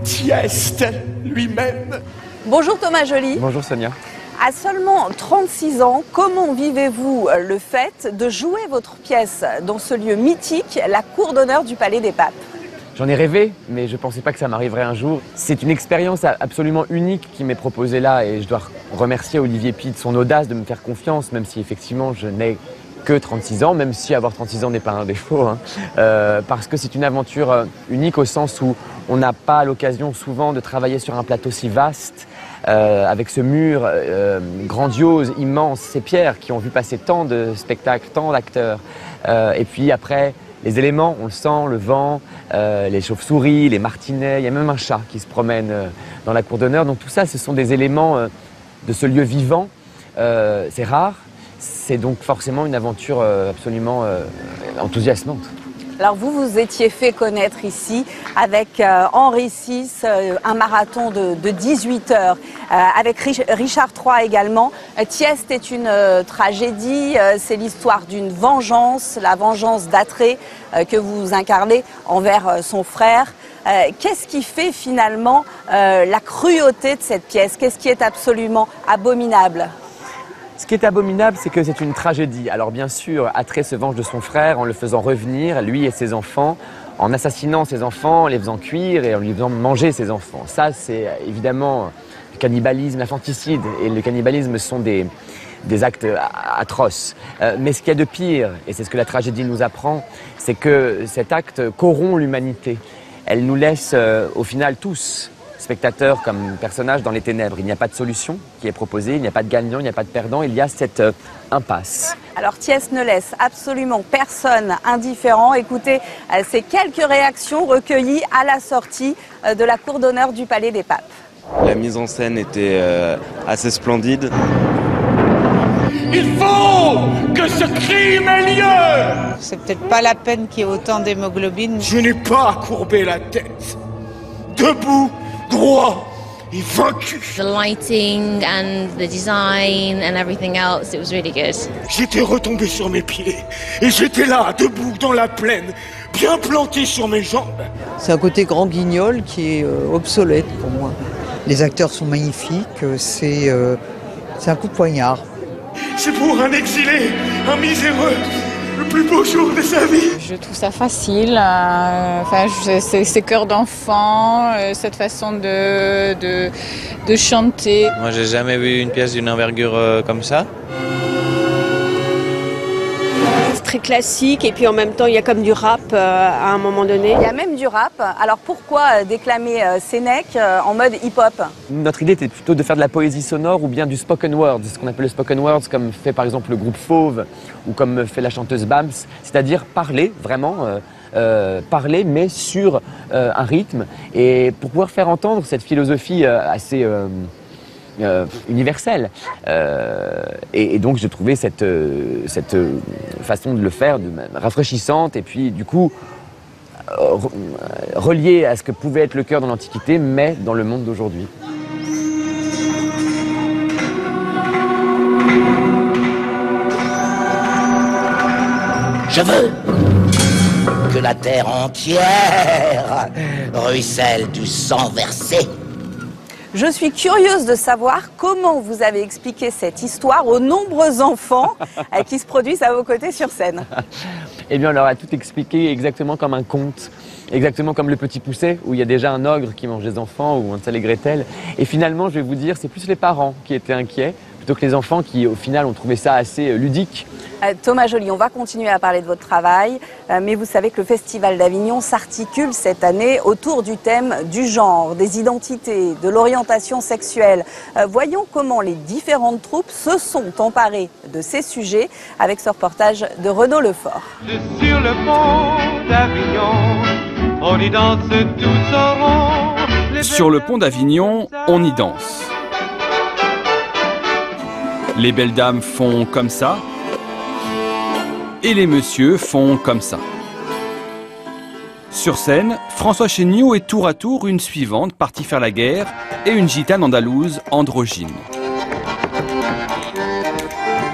Tieste lui-même. Bonjour Thomas Joly. Bonjour Sonia. À seulement 36 ans, comment vivez-vous le fait de jouer votre pièce dans ce lieu mythique, la cour d'honneur du Palais des Papes? J'en ai rêvé, mais je ne pensais pas que ça m'arriverait un jour. C'est une expérience absolument unique qui m'est proposée là et je dois remercier Olivier Py de son audace de me faire confiance, même si effectivement je n'ai que 36 ans, même si avoir 36 ans n'est pas un défaut, hein. Parce que c'est une aventure unique au sens où on n'a pas l'occasion souvent de travailler sur un plateau si vaste, avec ce mur grandiose, immense, ces pierres qui ont vu passer tant de spectacles, tant d'acteurs. Et puis après, les éléments, on le sent, le vent, les chauves-souris, les martinets, il y a même un chat qui se promène dans la cour d'honneur. Donc tout ça, ce sont des éléments de ce lieu vivant. C'est rare, c'est donc forcément une aventure absolument enthousiasmante. Alors vous vous étiez fait connaître ici avec Henri VI, un marathon de 18 heures, avec Richard III également. Tieste est une tragédie, c'est l'histoire d'une vengeance, la vengeance d'Atrée que vous incarnez envers son frère. Qu'est-ce qui fait finalement la cruauté de cette pièce? Qu'est-ce qui est absolument abominable? Ce qui est abominable, c'est que c'est une tragédie. Alors bien sûr, Atrée se venge de son frère en le faisant revenir, lui et ses enfants, en assassinant ses enfants, en les faisant cuire et en lui faisant manger ses enfants. Ça, c'est évidemment le cannibalisme, l'infanticide. Et le cannibalisme sont des actes atroces. Mais ce qu'il y a de pire, et c'est ce que la tragédie nous apprend, c'est que cet acte corrompt l'humanité. Elle nous laisse au final tous, spectateurs comme personnages dans les ténèbres. Il n'y a pas de solution qui est proposée, il n'y a pas de gagnant, il n'y a pas de perdant, il y a cette impasse. Alors Tieste ne laisse absolument personne indifférent. Écoutez ces quelques réactions recueillies à la sortie de la cour d'honneur du Palais des Papes. La mise en scène était assez splendide. Il faut que ce crime ait lieu! C'est peut-être pas la peine qu'il y ait autant d'hémoglobine. Je n'ai pas courbé la tête. Debout, droit et vaincu. The lighting and the design and everything else, it was really good. J'étais retombé sur mes pieds et j'étais là, debout dans la plaine, bien planté sur mes jambes. C'est un côté grand guignol qui est obsolète pour moi. Les acteurs sont magnifiques, c'est un coup de poignard. C'est pour un exilé, un miséreux, le plus beau jour de sa vie. Je trouve ça facile, ces chœurs d'enfants, cette façon de chanter. Moi, j'ai jamais vu une pièce d'une envergure comme ça. C'est très classique et puis en même temps, il y a comme du rap à un moment donné. Il y a même du rap. Alors pourquoi déclamer Sénèque en mode hip-hop? Notre idée était plutôt de faire de la poésie sonore ou bien du spoken word, ce qu'on appelle le spoken word, comme fait par exemple le groupe Fauve ou comme fait la chanteuse Bams, c'est-à-dire parler vraiment, parler mais sur un rythme et pour pouvoir faire entendre cette philosophie assez universelle. Et donc je trouvais cette façon de le faire rafraîchissante et puis du coup reliée à ce que pouvait être le cœur dans l'Antiquité mais dans le monde d'aujourd'hui. Je veux que la terre entière ruisselle du sang versé. Je suis curieuse de savoir comment vous avez expliqué cette histoire aux nombreux enfants qui se produisent à vos côtés sur scène. Eh bien, on leur a tout expliqué exactement comme un conte. Exactement comme Le Petit Poucet, où il y a déjà un ogre qui mange des enfants, ou Hansel et Gretel. Et finalement, je vais vous dire, c'est plus les parents qui étaient inquiets, plutôt que les enfants qui, au final, ont trouvé ça assez ludique. Thomas Joly, on va continuer à parler de votre travail, mais vous savez que le Festival d'Avignon s'articule cette année autour du thème du genre, des identités, de l'orientation sexuelle. Voyons comment les différentes troupes se sont emparées de ces sujets avec ce reportage de Renaud Lefort. Sur le pont d'Avignon, on y danse tous au rond. Sur le pont d'Avignon, on y danse. Les belles dames font comme ça. Et les messieurs font comme ça. Sur scène, François Chéniaud est tour à tour une suivante partie faire la guerre et une gitane andalouse androgyne.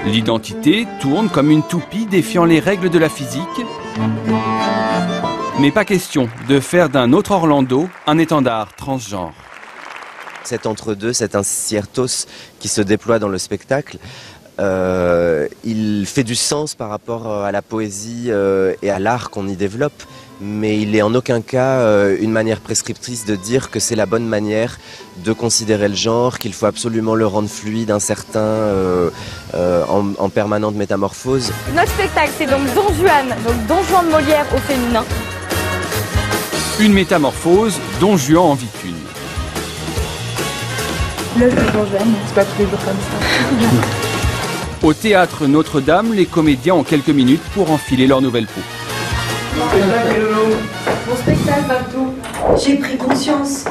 L'identité tourne comme une toupie défiant les règles de la physique. Mais pas question de faire d'un autre Orlando un étendard transgenre. Cet entre-deux, cet incertos qui se déploie dans le spectacle, il fait du sens par rapport à la poésie et à l'art qu'on y développe, mais il n'est en aucun cas une manière prescriptrice de dire que c'est la bonne manière de considérer le genre, qu'il faut absolument le rendre fluide, incertain, en permanente métamorphose. Notre spectacle, c'est donc Don Juan, donc Don Juan de Molière au féminin. Une métamorphose, Don Juan en vicune. L'œuvre de Don Juan, c'est pas tous les jours comme ça. Au théâtre Notre-Dame, les comédiens ont quelques minutes pour enfiler leur nouvelle peau. Bon spectacle, Babtou. J'ai pris conscience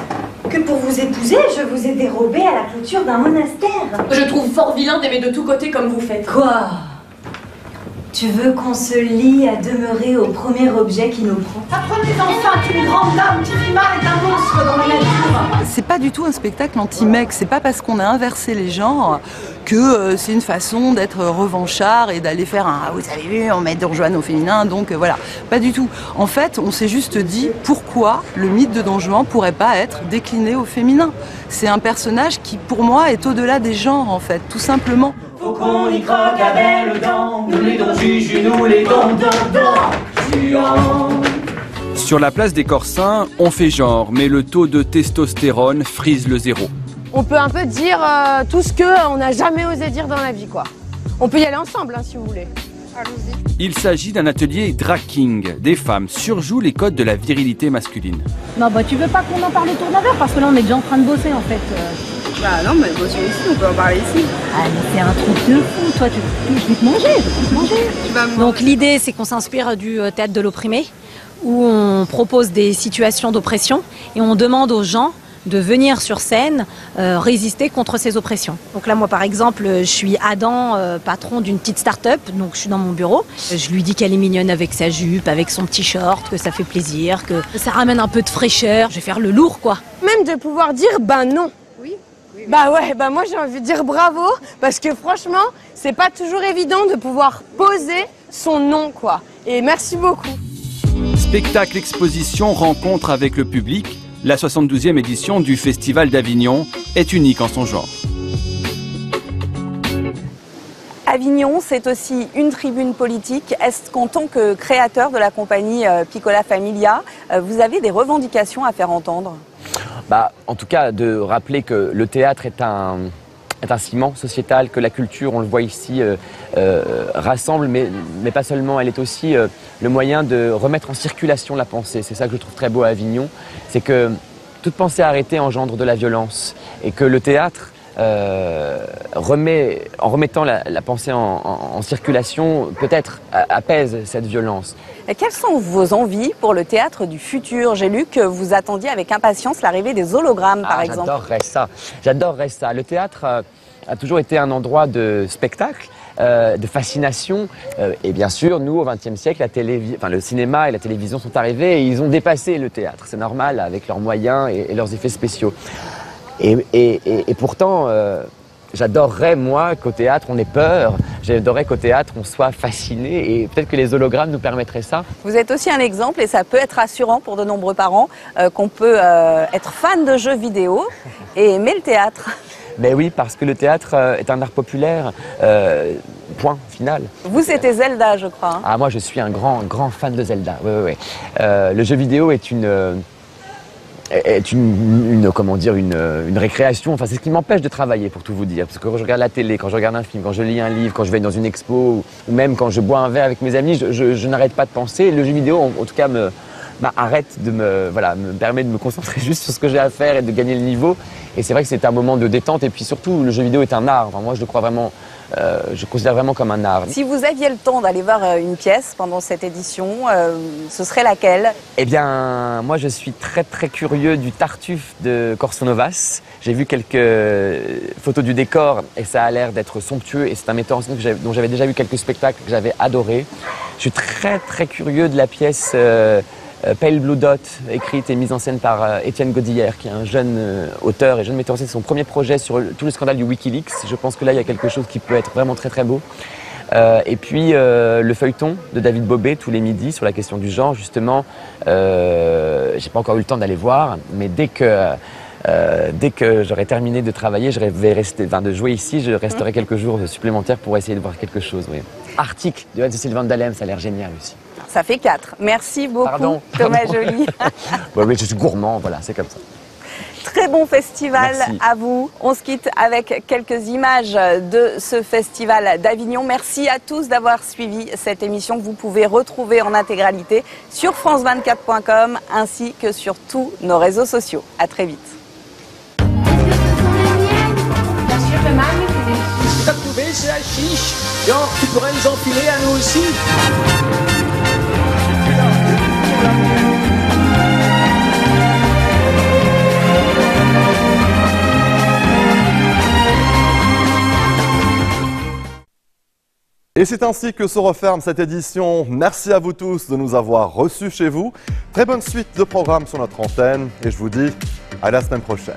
que pour vous épouser, je vous ai dérobé à la clôture d'un monastère. Je trouve fort vilain d'aimer de tous côtés comme vous faites. Quoi? Tu veux qu'on se lie à demeurer au premier objet qui nous prend? Apprenez enfin qu'une grande dame qui vit mal est un monstre dans la nature. C'est pas du tout un spectacle anti-mec, c'est pas parce qu'on a inversé les genres que c'est une façon d'être revanchard et d'aller faire un « vous avez vu, on met Don Juan au féminin », donc voilà. Pas du tout. En fait, on s'est juste dit pourquoi le mythe de Don Juan pourrait pas être décliné au féminin. C'est un personnage qui, pour moi, est au-delà des genres, en fait, tout simplement. Faut qu'on y croque à belles dents, nous les dons juges, nous les dons Juan. Sur la place des Corsins, on fait genre, mais le taux de testostérone frise le zéro. On peut un peu dire tout ce qu'on n'a jamais osé dire dans la vie, quoi. On peut y aller ensemble, hein, si vous voulez. Allons-y. Il s'agit d'un atelier drag king. Des femmes surjouent les codes de la virilité masculine. Non, bah tu veux pas qu'on en parle autour d'un verre parce que là on est déjà en train de bosser en fait. Bah non, mais bossons ici, on peut en parler ici. Ah mais c'est un truc de fou, toi je vais te manger, Donc l'idée c'est qu'on s'inspire du théâtre de l'opprimé, où on propose des situations d'oppression et on demande aux gens de venir sur scène résister contre ces oppressions. Donc là, moi, par exemple, je suis Adam, patron d'une petite start-up, donc je suis dans mon bureau. Je lui dis qu'elle est mignonne avec sa jupe, avec son petit short, que ça fait plaisir, que ça ramène un peu de fraîcheur. Je vais faire le lourd, quoi. Même de pouvoir dire bah non. Oui. Bah ouais, bah moi j'ai envie de dire bravo, parce que franchement, c'est pas toujours évident de pouvoir poser son nom, quoi. Et merci beaucoup. Spectacle, exposition, rencontre avec le public. La 72e édition du Festival d'Avignon est unique en son genre. Avignon, c'est aussi une tribune politique. Est-ce qu'en tant que créateur de la compagnie Piccola Familia, vous avez des revendications à faire entendre? En tout cas, de rappeler que le théâtre est un ciment sociétal, que la culture, on le voit ici, rassemble, mais pas seulement, elle est aussi le moyen de remettre en circulation la pensée. C'est ça que je trouve très beau à Avignon, c'est que toute pensée arrêtée engendre de la violence, et que le théâtre, en remettant la pensée en circulation, peut-être apaise cette violence. Et quelles sont vos envies pour le théâtre du futur? J'ai lu que vous attendiez avec impatience l'arrivée des hologrammes, par exemple. J'adorerais ça. Le théâtre a toujours été un endroit de spectacle, de fascination. Et bien sûr, nous, au XXe siècle, le cinéma et la télévision sont arrivés et ils ont dépassé le théâtre. C'est normal, avec leurs moyens et leurs effets spéciaux. Et pourtant, j'adorerais, moi, qu'au théâtre, on ait peur. J'adorerais qu'au théâtre, on soit fasciné. Et peut-être que les hologrammes nous permettraient ça. Vous êtes aussi un exemple, et ça peut être rassurant pour de nombreux parents, qu'on peut être fan de jeux vidéo et aimer le théâtre. Ben oui, parce que le théâtre est un art populaire. point final. Vous, c'était Zelda, je crois. Hein. Ah, moi, je suis un grand fan de Zelda. Ouais. Le jeu vidéo est une récréation. Enfin, c'est ce qui m'empêche de travailler, pour tout vous dire. Parce que quand je regarde la télé, quand je regarde un film, quand je lis un livre, quand je vais dans une expo, ou même quand je bois un verre avec mes amis, je n'arrête pas de penser. Le jeu vidéo, en tout cas, me permet de me concentrer juste sur ce que j'ai à faire et de gagner le niveau. Et c'est vrai que c'est un moment de détente. Et puis surtout, le jeu vidéo est un art. Enfin, moi, je le crois vraiment. Je considère vraiment comme un art. Si vous aviez le temps d'aller voir une pièce pendant cette édition, ce serait laquelle? Eh bien, moi je suis très curieux du Tartuffe de Corso Novas. J'ai vu quelques photos du décor et ça a l'air d'être somptueux et c'est un metteur en scène dont j'avais déjà vu quelques spectacles que j'avais adoré. Je suis très curieux de la pièce Pale Blue Dot, écrite et mise en scène par Étienne Godillère, qui est un jeune auteur et jeune metteur en scène. C'est son premier projet sur tout le scandale du Wikileaks. Je pense que là, il y a quelque chose qui peut être vraiment très beau. Et puis, le feuilleton de David Bobet, tous les midis, sur la question du genre, justement. J'ai pas encore eu le temps d'aller voir, mais dès que j'aurai terminé de travailler, de jouer ici, je resterai quelques jours supplémentaires pour essayer de voir quelque chose. Oui. Article de Hans Van Dalem, ça a l'air génial aussi. Ça fait 4. Merci beaucoup, Thomas Joly. Oui, je suis gourmand, voilà, c'est comme ça. Très bon festival. Merci. À vous. On se quitte avec quelques images de ce festival d'Avignon. Merci à tous d'avoir suivi cette émission que vous pouvez retrouver en intégralité sur france24.com ainsi que sur tous nos réseaux sociaux. À très vite. T'as trouvé, c'est la chiche. Genre, tu pourrais nous enfiler à nous aussi. Et c'est ainsi que se referme cette édition. Merci à vous tous de nous avoir reçus chez vous. Très bonne suite de programmes sur notre antenne et je vous dis à la semaine prochaine.